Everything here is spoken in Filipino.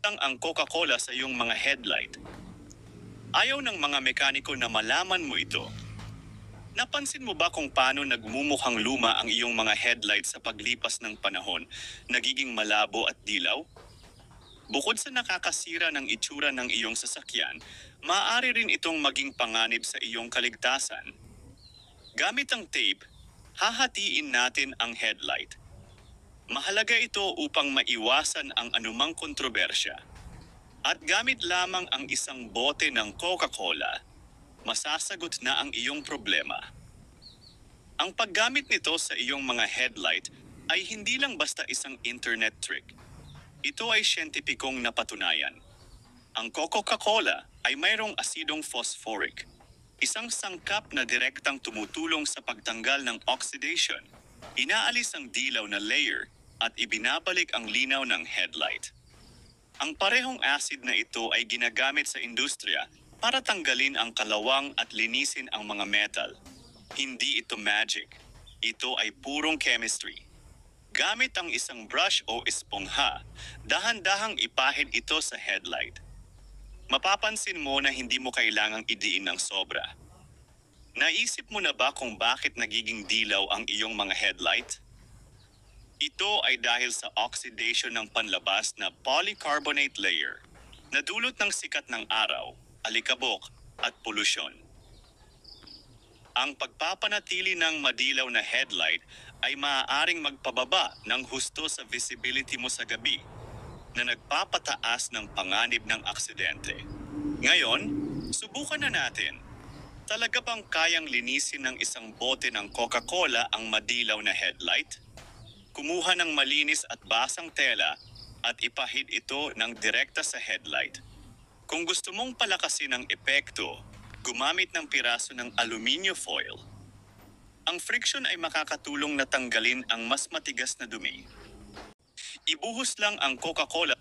ang Coca-Cola sa iyong mga headlight. Ayaw ng mga mekaniko na malaman mo ito. Napansin mo ba kung paano nagmumukhang luma ang iyong mga headlight sa paglipas ng panahon, nagiging malabo at dilaw? Bukod sa nakakasira ng itsura ng iyong sasakyan, maaari rin itong maging panganib sa iyong kaligtasan. Gamit ang tape, hahatiin natin ang headlight. Mahalaga ito upang maiwasan ang anumang kontrobersya. At gamit lamang ang isang bote ng Coca-Cola, masasagot na ang iyong problema. Ang paggamit nito sa iyong mga headlight ay hindi lang basta isang internet trick. Ito ay siyentipikong napatunayan. Ang Coca-Cola ay mayroong asidong phosphoric, isang sangkap na direktang tumutulong sa pagtanggal ng oxidation. Inaalis ang dilaw na layer at ibinabalik ang linaw ng headlight. Ang parehong acid na ito ay ginagamit sa industriya para tanggalin ang kalawang at linisin ang mga metal. Hindi ito magic. Ito ay purong chemistry. Gamit ang isang brush o espongha, dahan-dahang ipahid ito sa headlight. Mapapansin mo na hindi mo kailangang idiin ng sobra. Naisip mo na ba kung bakit nagiging dilaw ang iyong mga headlight? Ito ay dahil sa oxidation ng panlabas na polycarbonate layer na dulot ng sikat ng araw, alikabok at polusyon. Ang pagpapanatili ng madilaw na headlight ay maaaring magpababa ng husto sa visibility mo sa gabi na nagpapataas ng panganib ng aksidente. Ngayon, subukan na natin. Talaga bang kayang linisin ng isang bote ng Coca-Cola ang madilaw na headlight? Kumuha ng malinis at basang tela at ipahid ito ng direkta sa headlight. Kung gusto mong palakasin ang epekto, gumamit ng piraso ng aluminio foil. Ang friction ay makakatulong na tanggalin ang mas matigas na dumi. Ibuhos lang ang Coca-Cola